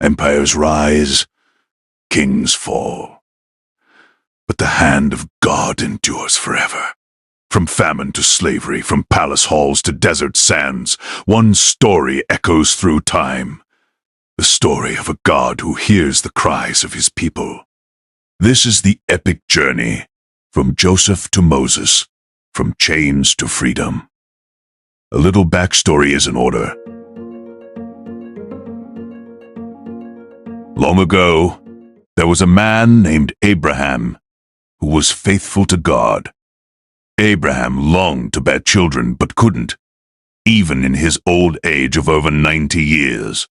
Empires rise, kings fall. But the hand of God endures forever. From famine to slavery, from palace halls to desert sands, one story echoes through time. The story of a God who hears the cries of his people. This is the epic journey, from Joseph to Moses, from chains to freedom. A little backstory is in order. Long ago, there was a man named Abraham who was faithful to God. Abraham longed to bear children but couldn't, even in his old age of over 90 years.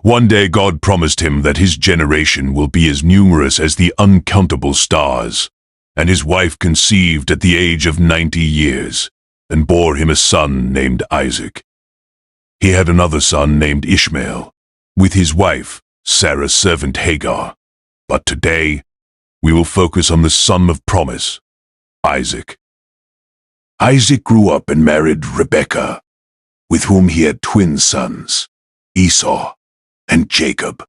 One day God promised him that his generation will be as numerous as the uncountable stars, and his wife conceived at the age of 90 years and bore him a son named Isaac. He had another son named Ishmael, with his wife, Sarah's servant Hagar. But today, we will focus on the son of promise, Isaac. Isaac grew up and married Rebekah, with whom he had twin sons, Esau and Jacob.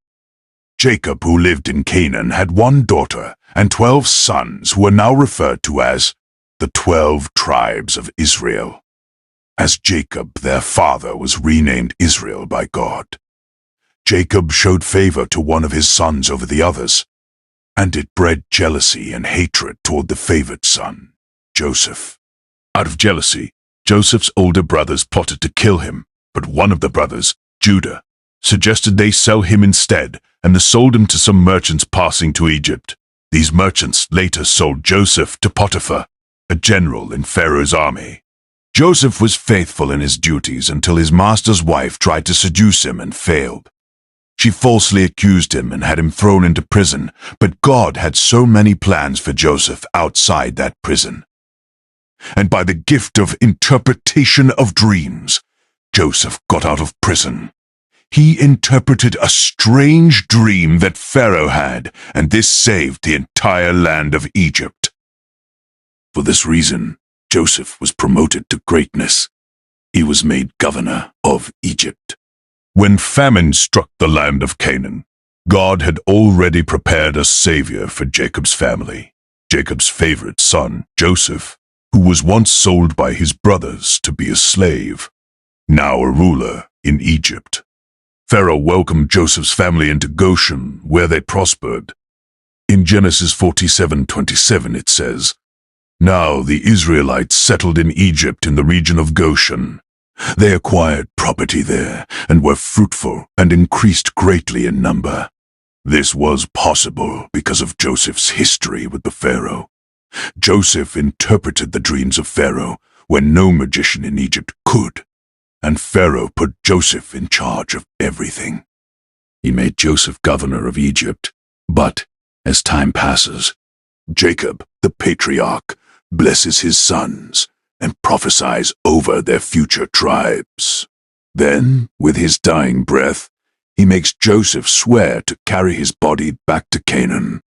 Jacob, who lived in Canaan, had one daughter and 12 sons who are now referred to as the 12 tribes of Israel, as Jacob, their father, was renamed Israel by God. Jacob showed favor to one of his sons over the others, and it bred jealousy and hatred toward the favored son, Joseph. Out of jealousy, Joseph's older brothers plotted to kill him, but one of the brothers, Judah, suggested they sell him instead, and they sold him to some merchants passing to Egypt. These merchants later sold Joseph to Potiphar, a general in Pharaoh's army. Joseph was faithful in his duties until his master's wife tried to seduce him and failed. She falsely accused him and had him thrown into prison, but God had so many plans for Joseph outside that prison. And by the gift of interpretation of dreams, Joseph got out of prison. He interpreted a strange dream that Pharaoh had, and this saved the entire land of Egypt. For this reason, Joseph was promoted to greatness. He was made governor of Egypt. When famine struck the land of Canaan, God had already prepared a savior for Jacob's family, Jacob's favorite son, Joseph, who was once sold by his brothers to be a slave, now a ruler in Egypt. Pharaoh welcomed Joseph's family into Goshen, where they prospered. In Genesis 47:27 it says, "Now the Israelites settled in Egypt in the region of Goshen. They acquired property there and were fruitful and increased greatly in number." This was possible because of Joseph's history with the Pharaoh. Joseph interpreted the dreams of Pharaoh when no magician in Egypt could, and Pharaoh put Joseph in charge of everything. He made Joseph governor of Egypt, but as time passes, Jacob, the patriarch, blesses his sons and prophesies over their future tribes. Then, with his dying breath, he makes Joseph swear to carry his body back to Canaan.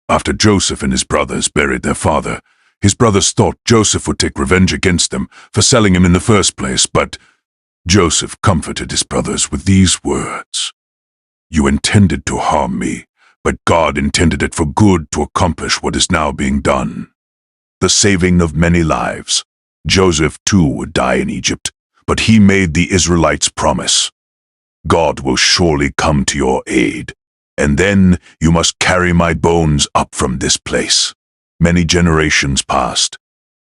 After Joseph and his brothers buried their father, his brothers thought Joseph would take revenge against them for selling him in the first place, but Joseph comforted his brothers with these words, "You intended to harm me, but God intended it for good to accomplish what is now being done. The saving of many lives. Joseph too would die in Egypt, but he made the Israelites promise. God will surely come to your aid, and then you must carry my bones up from this place." Many generations passed.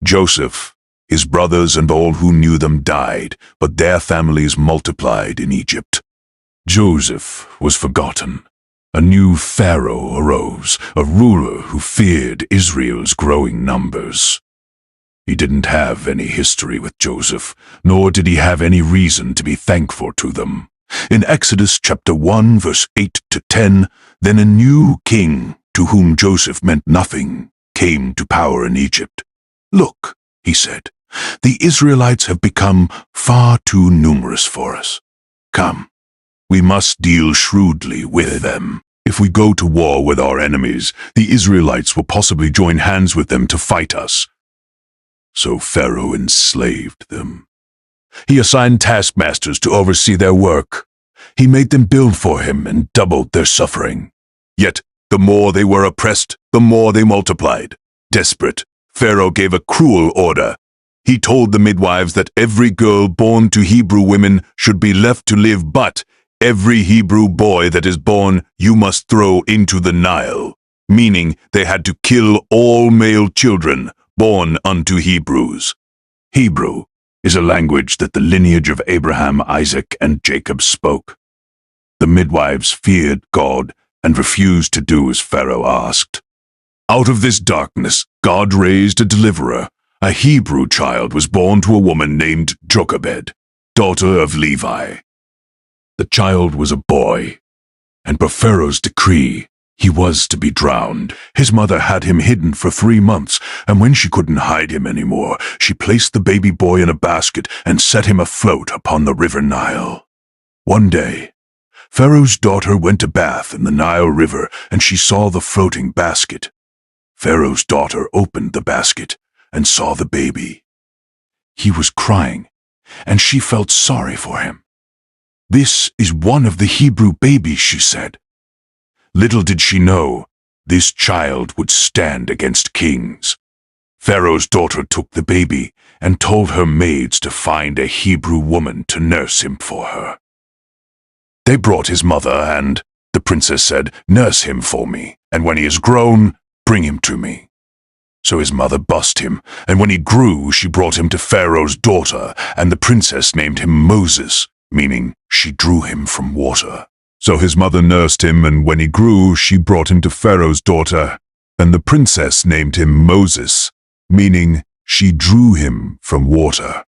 Joseph, his brothers and all who knew them died, but their families multiplied in Egypt. Joseph was forgotten. A new Pharaoh arose, a ruler who feared Israel's growing numbers. He didn't have any history with Joseph, nor did he have any reason to be thankful to them. In Exodus chapter 1, verse 8 to 10, then a new king, to whom Joseph meant nothing, came to power in Egypt. "Look," he said, "the Israelites have become far too numerous for us. Come, we must deal shrewdly with them. If we go to war with our enemies, the Israelites will possibly join hands with them to fight us." So Pharaoh enslaved them. He assigned taskmasters to oversee their work. He made them build for him and doubled their suffering. Yet, the more they were oppressed, the more they multiplied. Desperate, Pharaoh gave a cruel order. He told the midwives that every girl born to Hebrew women should be left to live, but every Hebrew boy that is born you must throw into the Nile, meaning they had to kill all male children born unto Hebrews. Hebrew is a language that the lineage of Abraham, Isaac, and Jacob spoke. The midwives feared God and refused to do as Pharaoh asked. Out of this darkness, God raised a deliverer. A Hebrew child was born to a woman named Jochebed, daughter of Levi. The child was a boy, and per Pharaoh's decree, he was to be drowned. His mother had him hidden for 3 months, and when she couldn't hide him anymore, she placed the baby boy in a basket and set him afloat upon the river Nile. One day, Pharaoh's daughter went to bath in the Nile River, and she saw the floating basket. Pharaoh's daughter opened the basket and saw the baby. He was crying, and she felt sorry for him. "This is one of the Hebrew babies," she said. Little did she know, this child would stand against kings. Pharaoh's daughter took the baby and told her maids to find a Hebrew woman to nurse him for her. They brought his mother, and the princess said, "Nurse him for me, and when he is grown, bring him to me." So his mother bussed him, and when he grew, she brought him to Pharaoh's daughter, and the princess named him Moses, meaning she drew him from water. So his mother nursed him, and when he grew, she brought him to Pharaoh's daughter, and the princess named him Moses, meaning she drew him from water.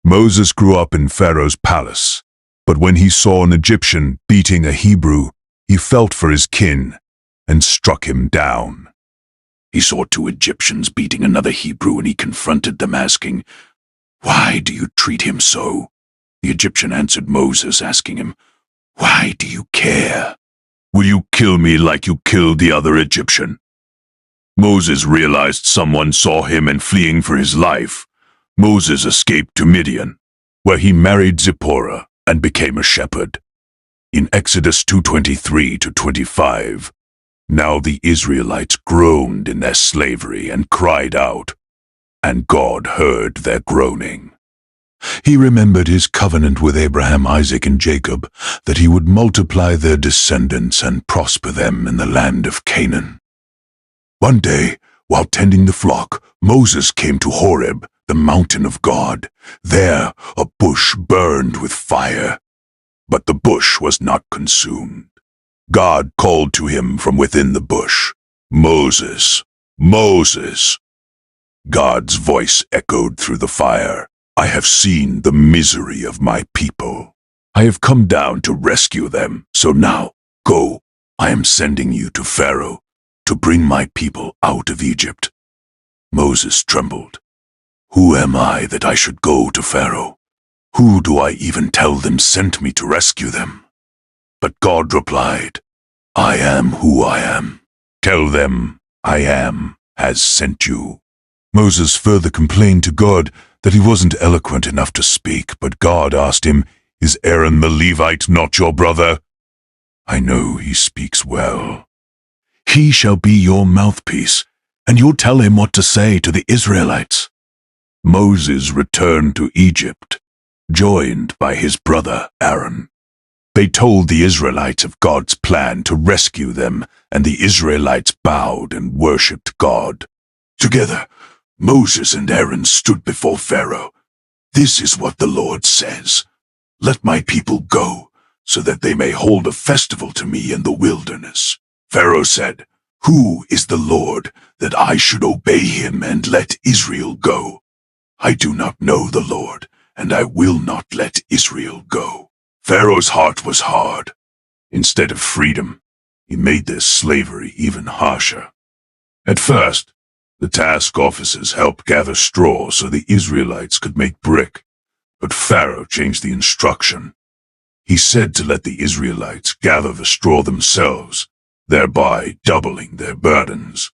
Moses grew up in Pharaoh's palace, but when he saw an Egyptian beating a Hebrew, he felt for his kin and struck him down. He saw 2 Egyptians beating another Hebrew, and he confronted them, asking, "Why do you treat him so?" The Egyptian answered Moses, asking him, "Why do you care? Will you kill me like you killed the other Egyptian?" Moses realized someone saw him and fleeing for his life. Moses escaped to Midian, where he married Zipporah and became a shepherd. In Exodus 2:23-25, now the Israelites groaned in their slavery and cried out, and God heard their groaning. He remembered his covenant with Abraham, Isaac, and Jacob, that he would multiply their descendants and prosper them in the land of Canaan. One day, while tending the flock, Moses came to Horeb, the mountain of God. There, a bush burned with fire, but the bush was not consumed. God called to him from within the bush, "Moses, Moses." God's voice echoed through the fire, "I have seen the misery of my people. I have come down to rescue them. So now, go. I am sending you to Pharaoh to bring my people out of Egypt." Moses trembled. "Who am I that I should go to Pharaoh? Who do I even tell them sent me to rescue them?" But God replied, "I am who I am. Tell them I am has sent you." Moses further complained to God that he wasn't eloquent enough to speak, but God asked him, "Is Aaron the Levite not your brother?" "I know he speaks well. He shall be your mouthpiece, and you'll tell him what to say to the Israelites." Moses returned to Egypt, joined by his brother Aaron. They told the Israelites of God's plan to rescue them, and the Israelites bowed and worshipped God. Together, Moses and Aaron stood before Pharaoh. "This is what the Lord says. Let my people go, so that they may hold a festival to me in the wilderness." Pharaoh said, "Who is the Lord that I should obey him and let Israel go? I do not know the Lord, and I will not let Israel go." Pharaoh's heart was hard. Instead of freedom, he made their slavery even harsher. At first, the task officers helped gather straw so the Israelites could make brick, but Pharaoh changed the instruction. He said to let the Israelites gather the straw themselves, thereby doubling their burdens.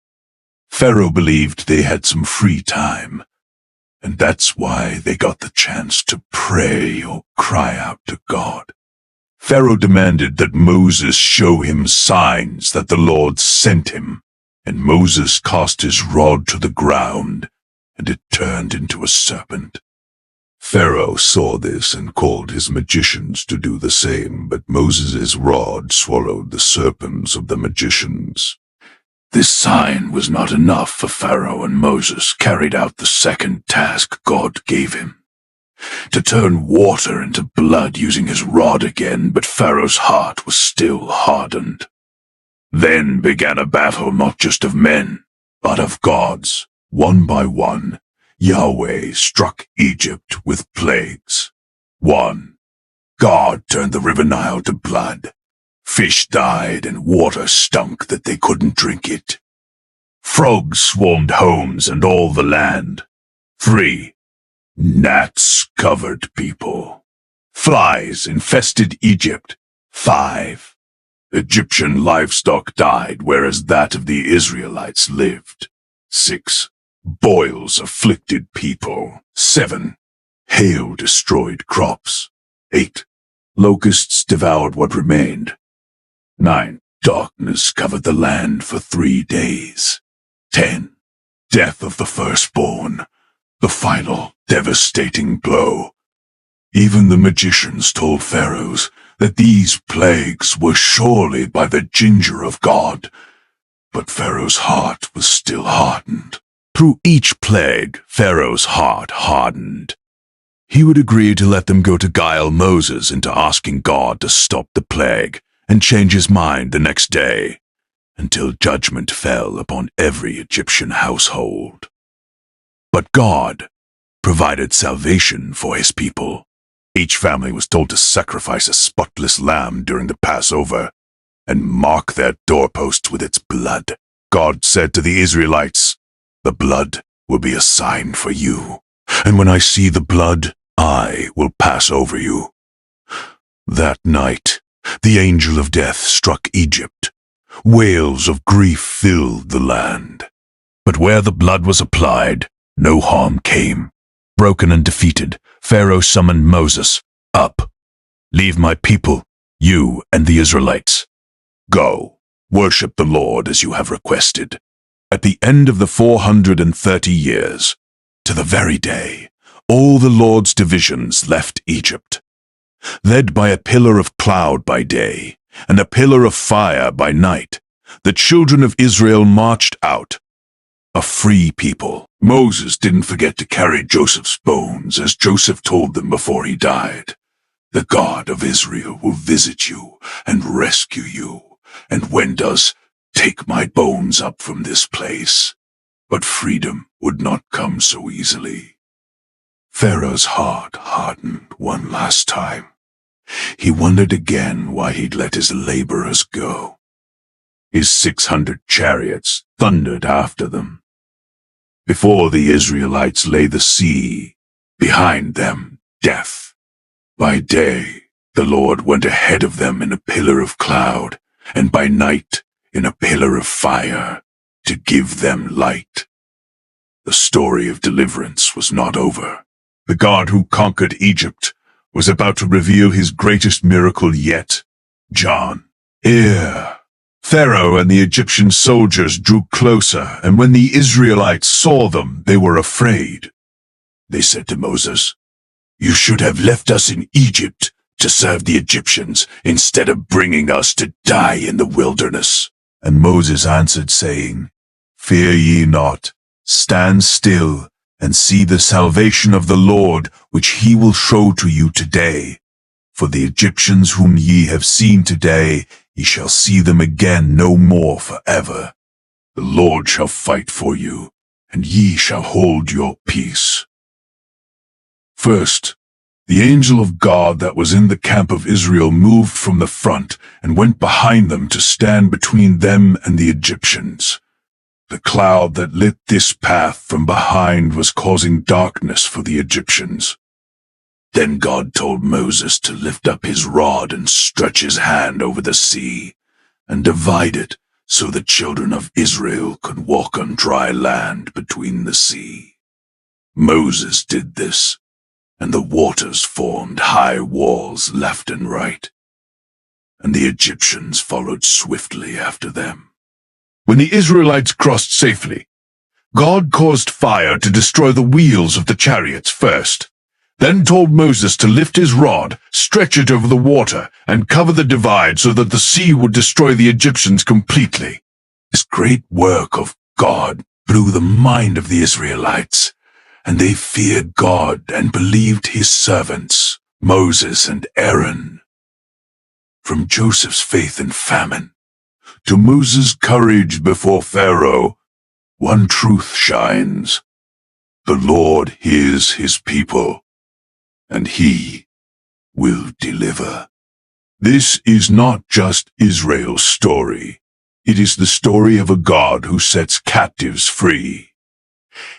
Pharaoh believed they had some free time, and that's why they got the chance to pray or cry out to God. Pharaoh demanded that Moses show him signs that the Lord sent him, and Moses cast his rod to the ground, and it turned into a serpent. Pharaoh saw this and called his magicians to do the same, but Moses' rod swallowed the serpents of the magicians. This sign was not enough for Pharaoh, and Moses carried out the second task God gave him, to turn water into blood using his rod again, but Pharaoh's heart was still hardened. Then began a battle not just of men, but of gods. One by one, Yahweh struck Egypt with plagues. 1. God turned the river Nile to blood. Fish died and water stunk that they couldn't drink it. Frogs swarmed homes and all the land. 3. Gnats covered people. Flies infested Egypt. 5. Egyptian livestock died, whereas that of the Israelites lived. 6. Boils afflicted people. 7. Hail destroyed crops. 8. Locusts devoured what remained. 9. Darkness covered the land for 3 days. 10. Death of the firstborn, the final devastating blow. Even the magicians told pharaohs that these plagues were surely by the ginger of God, but Pharaoh's heart was still hardened. Through each plague, Pharaoh's heart hardened. He would agree to let them go to guile Moses into asking God to stop the plague, and change his mind the next day, until judgment fell upon every Egyptian household. But God provided salvation for his people. Each family was told to sacrifice a spotless lamb during the Passover, and mark their doorposts with its blood. God said to the Israelites, "The blood will be a sign for you, and when I see the blood, I will pass over you." That night, the angel of death struck Egypt. Wails of grief filled the land. But where the blood was applied, no harm came. Broken and defeated, Pharaoh summoned Moses. "Up, leave my people, you and the Israelites. Go, worship the Lord as you have requested." At the end of the 430 years, to the very day, all the Lord's divisions left Egypt. Led by a pillar of cloud by day and a pillar of fire by night, the children of Israel marched out, a free people. Moses didn't forget to carry Joseph's bones, as Joseph told them before he died. "The God of Israel will visit you and rescue you, and when does, take my bones up from this place." But freedom would not come so easily. Pharaoh's heart hardened one last time. He wondered again why he'd let his laborers go. His 600 chariots thundered after them. Before the Israelites lay the sea, behind them death. By day the Lord went ahead of them in a pillar of cloud, and by night in a pillar of fire, to give them light. The story of deliverance was not over. The God who conquered Egypt was about to reveal his greatest miracle yet. John. Here. Pharaoh and the Egyptian soldiers drew closer, and when the Israelites saw them, they were afraid. They said to Moses, "You should have left us in Egypt to serve the Egyptians instead of bringing us to die in the wilderness." And Moses answered, saying, "Fear ye not, stand still, and see the salvation of the Lord, which he will show to you today. For the Egyptians whom ye have seen today, ye shall see them again no more forever. The Lord shall fight for you, and ye shall hold your peace." First, the angel of God that was in the camp of Israel moved from the front and went behind them to stand between them and the Egyptians. The cloud that lit this path from behind was causing darkness for the Egyptians. Then God told Moses to lift up his rod and stretch his hand over the sea, and divide it so the children of Israel could walk on dry land between the sea. Moses did this, and the waters formed high walls left and right. and the Egyptians followed swiftly after them. When the Israelites crossed safely, God caused fire to destroy the wheels of the chariots first, then told Moses to lift his rod, stretch it over the water, and cover the divide so that the sea would destroy the Egyptians completely. This great work of God blew the mind of the Israelites, and they feared God and believed his servants, Moses and Aaron. From Joseph's faith in famine to Moses' courage before Pharaoh, one truth shines. The Lord hears his people, and he will deliver. This is not just Israel's story. It is the story of a God who sets captives free.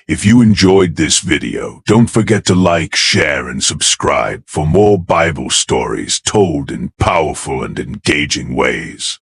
If you enjoyed this video, don't forget to like, share, and subscribe for more Bible stories told in powerful and engaging ways.